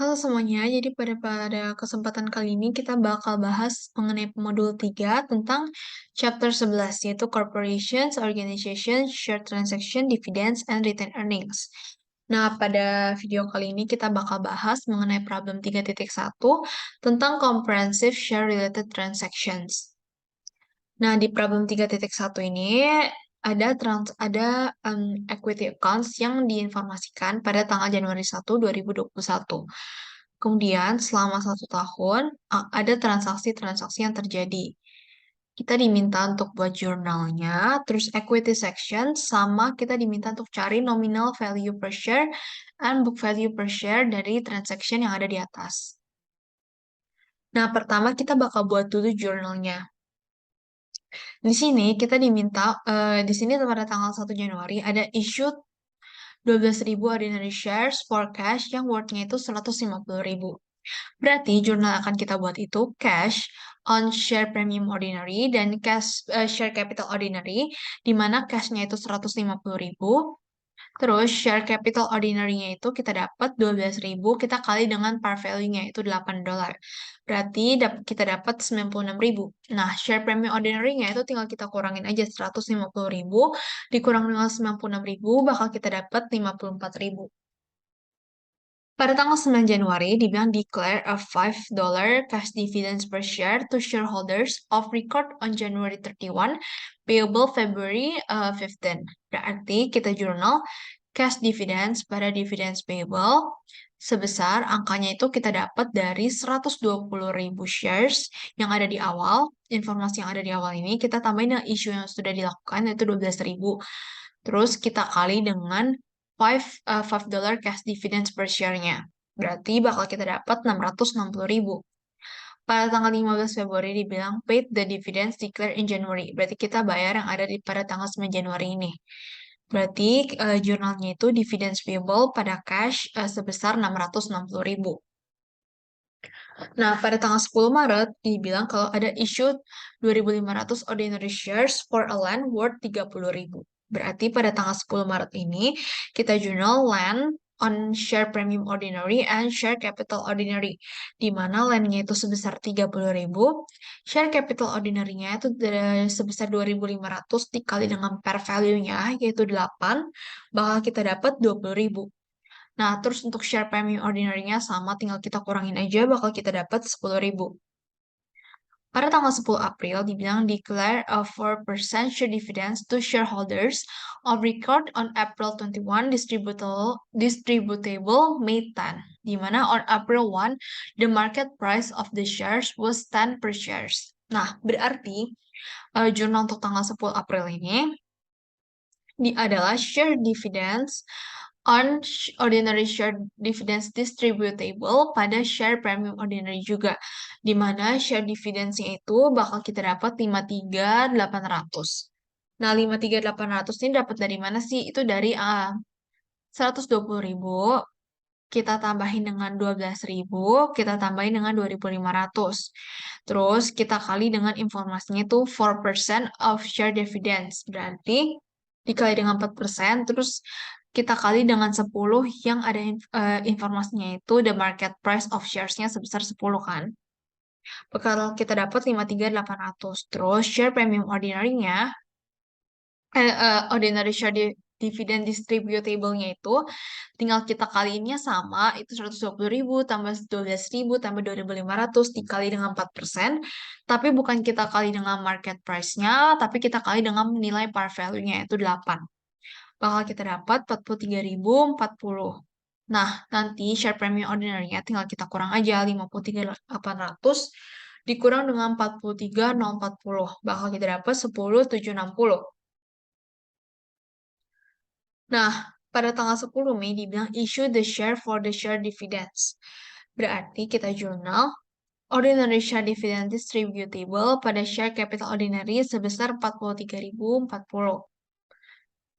Halo semuanya, jadi pada kesempatan kali ini kita bakal bahas mengenai modul 3 tentang chapter 11, yaitu Corporations, Organizations, Share Transaction, Dividends, and Retained Earnings. Nah, pada video kali ini kita bakal bahas mengenai problem 3.1 tentang Comprehensive Share Related Transactions. Nah, di problem 3.1 ini ada equity accounts yang diinformasikan pada tanggal Januari 1, 2021. Kemudian, selama 1 tahun, ada transaksi-transaksi yang terjadi. Kita diminta untuk buat jurnalnya, terus equity section, sama kita diminta untuk cari nominal value per share and book value per share dari transaction yang ada di atas. Nah, pertama kita bakal buat dulu jurnalnya. Di sini kita diminta, di sini pada tanggal 1 Januari ada issued 12.000 ordinary shares for cash yang worth-nya itu 150.000. Berarti jurnal akan kita buat itu cash on share premium ordinary dan cash share capital ordinary, di mana cash-nya itu 150.000. Terus share capital ordinary-nya itu kita dapat 12.000, kita kali dengan par value-nya itu $8. Berarti kita dapat 96.000. Nah, share premium ordinary-nya itu tinggal kita kurangin aja 150.000 dikurang dengan 96.000 bakal kita dapat 54.000. Pada tanggal 9 Januari, dibilang declare a $5 cash dividends per share to shareholders of record on January 31, payable February 15. Berarti kita jurnal cash dividends pada dividends payable sebesar angkanya itu kita dapat dari 120.000 shares yang ada di awal. Informasi yang ada di awal ini kita tambahin dengan isu yang sudah dilakukan yaitu 12.000. Terus kita kali dengan $5 cash dividends per share-nya. Berarti bakal kita dapat 660.000. Pada tanggal 15 Februari dibilang paid the dividends declared in January. Berarti kita bayar yang ada pada tanggal 9 Januari ini. Berarti jurnalnya itu dividends payable pada cash sebesar 660.000. Nah, pada tanggal 10 Maret dibilang kalau ada issued 2.500 ordinary shares for a land worth 30.000. Berarti pada tanggal 10 Maret ini kita jurnal land on share premium ordinary and share capital ordinary, di mana landnya itu sebesar 30.000, share capital ordinary-nya itu sebesar 2.500 dikali dengan par value-nya yaitu 8, bakal kita dapat 20.000. Nah, terus untuk share premium ordinary-nya sama, tinggal kita kurangin aja, bakal kita dapat 10.000. Pada tanggal 10 April, dibilang declare a 4% share dividends to shareholders of record on April 21, distributable May 10, di mana on April 1, the market price of the shares was 10 per shares. Nah, berarti jurnal untuk tanggal 10 April ini adalah share dividends on ordinary share dividends distributable pada share premium ordinary juga, di mana share dividends-nya itu bakal kita dapat 53.800. Nah, 53.800 ini dapat dari mana sih? Itu dari 120.000, kita tambahin dengan 12.000, kita tambahin dengan 2.500. Terus kita kali dengan informasinya itu 4% of share dividends. Berarti dikali dengan 4%, terus kita kali dengan 10 yang ada informasinya itu the market price of shares-nya sebesar 10 kan. Bakal kita dapat 53.800. Terus share premium ordinary-nya, ordinary share dividend distributable-nya itu tinggal kita kaliinnya sama, itu 120.000 tambah 12.000 tambah 2.500 dikali dengan 4%, tapi bukan kita kali dengan market price-nya, tapi kita kali dengan nilai par value-nya, itu 8. Bakal kita dapat 43.040. Nah, nanti share premium ordinary-nya tinggal kita kurang aja 53.800 dikurang dengan 43.040. Bakal kita dapat 10.760. Nah, pada tanggal 10 Mei dibilang issue the share for the share dividends. Berarti kita jurnal ordinary share dividend distributable pada share capital ordinary sebesar 43.040.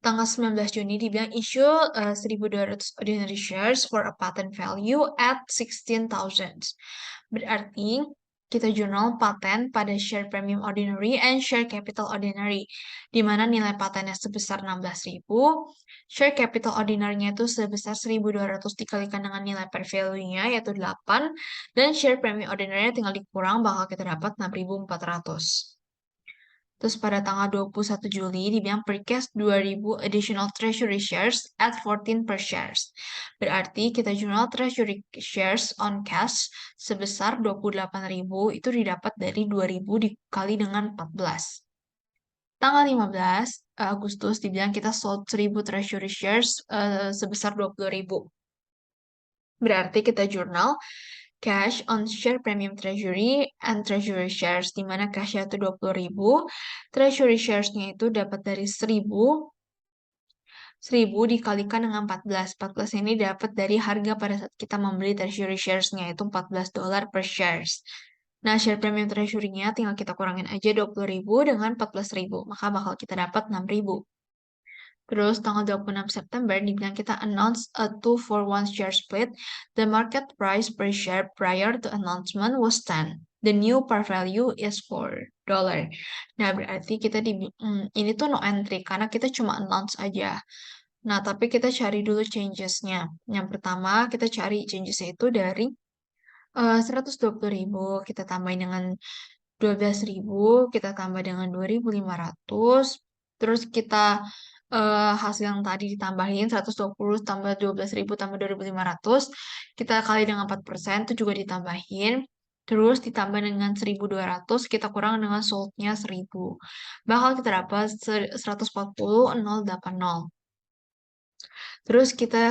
Tanggal 19 Juni dibilang issue 1.200 ordinary shares for a patent value at 16,000. Berarti kita jurnal paten pada share premium ordinary and share capital ordinary, di mana nilai patennya sebesar 16.000, share capital ordinary-nya itu sebesar 1.200 dikalikan dengan nilai per value-nya, yaitu 8, dan share premium ordinary tinggal dikurang, bakal kita dapat 6.400. Terus pada tanggal 21 Juli dibilang purchase 2.000 additional treasury shares at 14 per shares. Berarti kita jual treasury shares on cash sebesar 28.000 itu didapat dari 2.000 dikali dengan 14. Tanggal 15 Agustus dibilang kita sold 1.000 treasury shares sebesar 20.000. Berarti kita jurnal cash on share premium treasury and treasury shares, di mana cashnya itu 20.000, treasury shares-nya itu dapat dari 1.000 dikalikan dengan 14. 14 ini dapat dari harga pada saat kita membeli treasury shares-nya, itu $14 per shares. Nah, share premium treasury-nya tinggal kita kurangin aja 20.000 dengan 14.000, maka bakal kita dapat 6.000. Terus tanggal 26 September dibilang kita announce a 2-for-1 share split. The market price per share prior to announcement was 10. The new par value is $4. Nah, berarti kita ini tuh no entry karena kita cuma announce aja. Nah, tapi kita cari dulu changes-nya. Yang pertama, kita cari changes-nya itu dari 120.000, kita tambahin dengan 12.000, kita tambah dengan 2.500, terus kita hasil yang tadi ditambahin 120 tambah 12.000 tambah 2.500, kita kali dengan 4%, itu juga ditambahin, terus ditambah dengan 1.200, kita kurang dengan sold-nya 1.000. Bakal kita dapat 140.080. Terus kita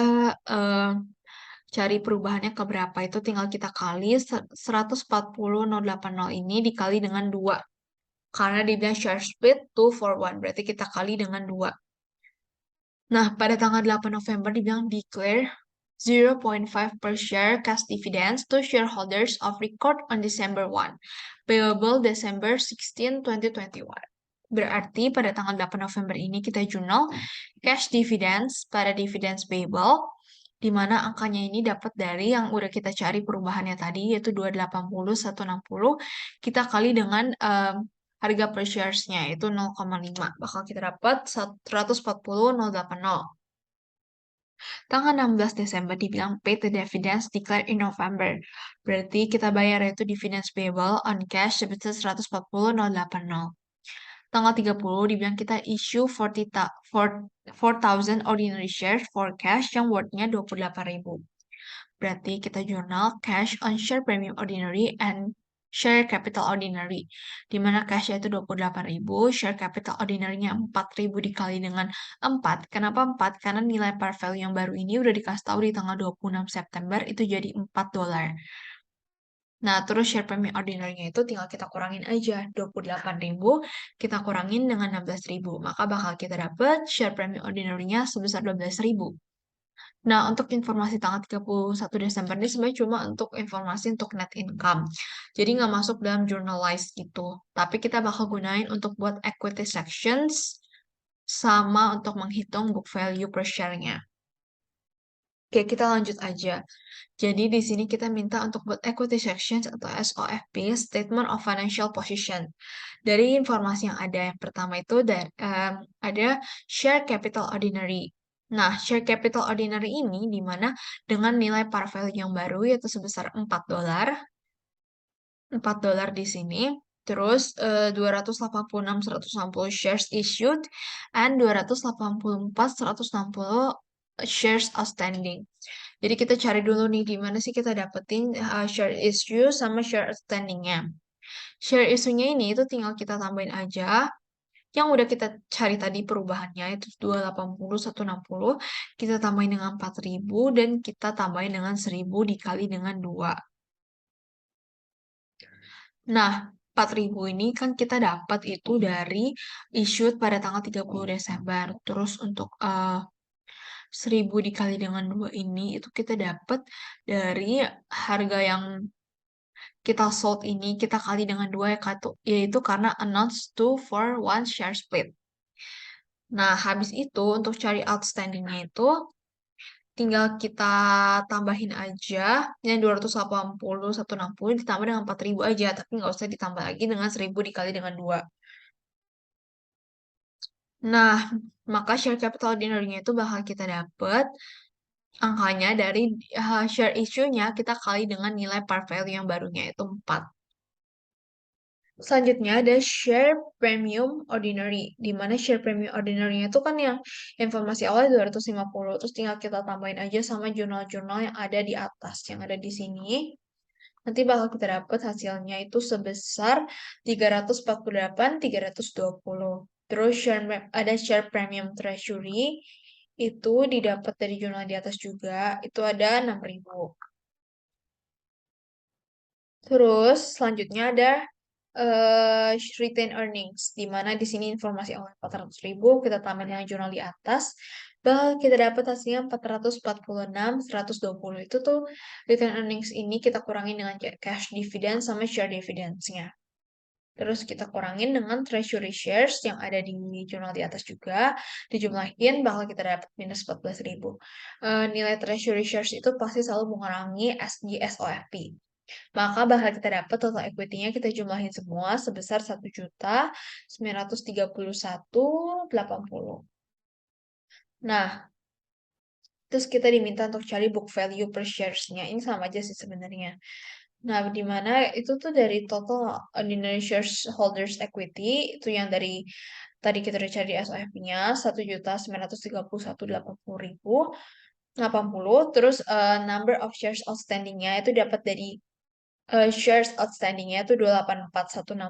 cari perubahannya ke berapa, itu tinggal kita kali 140.080 ini dikali dengan 2. Karena dibilang share split 2-for-1, berarti kita kali dengan 2. Nah, pada tanggal 8 November dibilang declare 0.5 per share cash dividends to shareholders of record on December 1, payable December 16, 2021. Berarti pada tanggal 8 November ini kita jurnal cash dividends pada dividends payable, di mana angkanya ini dapat dari yang udah kita cari perubahannya tadi, yaitu 280, 160, kita kali dengan harga per shares-nya, yaitu 0,5. Bakal kita dapat 140.080. Tanggal 16 Desember dibilang pay the dividends declared in November. Berarti kita bayar yaitu dividends payable on cash sebesar 140.080. Tanggal 30 dibilang kita issue 4,000 ordinary shares for cash yang worth-nya 28.000. Berarti kita jurnal cash on share premium ordinary and share capital ordinary, di mana cash itu 28.000, share capital ordinary-nya 4.000 dikali dengan 4. Kenapa 4? Karena nilai par value yang baru ini udah dikasih tahu di tanggal 26 September itu jadi $4. Nah, terus share premium ordinary-nya itu tinggal kita kurangin aja. 28.000 kita kurangin dengan 16.000. Maka bakal kita dapat share premium ordinary-nya sebesar 12.000. Nah, untuk informasi tanggal 31 Desember ini sebenarnya cuma untuk informasi untuk net income. Jadi nggak masuk dalam journalize gitu. Tapi kita bakal gunain untuk buat equity sections sama untuk menghitung book value per share-nya. Oke, kita lanjut aja. Jadi di sini kita minta untuk buat equity sections atau SOFP, Statement of Financial Position. Dari informasi yang ada, yang pertama itu ada share capital ordinary. Nah, share capital ordinary ini di mana dengan nilai par value yang baru yaitu sebesar $4. $4 di sini. Terus 286.160 shares issued and 284.160 shares outstanding. Jadi kita cari dulu nih di mana sih kita dapetin share issue sama share outstanding-nya. Share issue-nya ini itu tinggal kita tambahin aja yang udah kita cari tadi perubahannya itu 280, 160, kita tambahin dengan 4.000 dan kita tambahin dengan 1.000 dikali dengan 2. Nah, 4.000 ini kan kita dapat itu dari issued pada tanggal 30 Desember. Terus untuk 1.000 dikali dengan 2 ini itu kita dapat dari harga yang kita sold ini kita kali dengan 2 yaitu karena announce 2-for-1 share split. Nah, habis itu untuk cari outstanding-nya itu tinggal kita tambahin aja. Yang 280, 160 ditambah dengan 4.000 aja. Tapi nggak usah ditambah lagi dengan 1.000 dikali dengan 2. Nah, maka share capital ordinary-nya itu bakal kita dapet angkanya dari share issue-nya kita kali dengan nilai par value yang barunya itu 4. Selanjutnya ada share premium ordinary, di mana share premium ordinary-nya itu kan yang informasi awal 250, terus tinggal kita tambahin aja sama jurnal-jurnal yang ada di atas, yang ada di sini. Nanti bakal kita dapat hasilnya itu sebesar 348.320. Terus ada share premium treasury, itu didapat dari jurnal di atas juga, itu ada 6.000. Terus selanjutnya ada retain earnings, di mana di sini informasi awal 400.000, kita tambah dengan jurnal di atas, bakal kita dapat hasilnya 446.120. Itu tuh retain earnings ini kita kurangin dengan cash dividend sama share dividends-nya. Terus kita kurangin dengan treasury shares yang ada di jurnal di atas juga, dijumlahin bakal kita dapat minus 14.000. Nilai treasury shares itu pasti selalu mengurangi SGSOFP. Maka bakal kita dapat total equity-nya kita jumlahin semua sebesar 1.931.80. Nah, terus kita diminta untuk cari book value per shares-nya. Ini sama aja sih sebenarnya. Nah, di mana itu tuh dari total ordinary shares holders equity, itu yang dari tadi kita udah cari SOF-nya, 1.931.80.080. Terus number of shares outstanding-nya itu dapat dari shares outstanding-nya itu 284.160.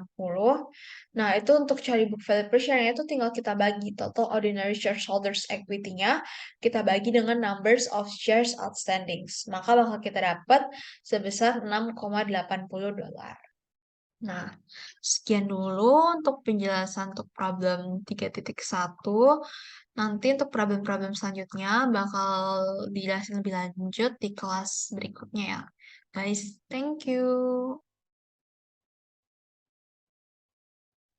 Nah, itu untuk cari book value per share-nya itu tinggal kita bagi total ordinary shareholders equity-nya, kita bagi dengan numbers of shares outstanding. Maka bakal kita dapat sebesar $6,80. Nah, sekian dulu untuk penjelasan untuk problem 3.1. Nanti untuk problem-problem selanjutnya bakal dijelasin lebih lanjut di kelas berikutnya ya. Guys, thank you.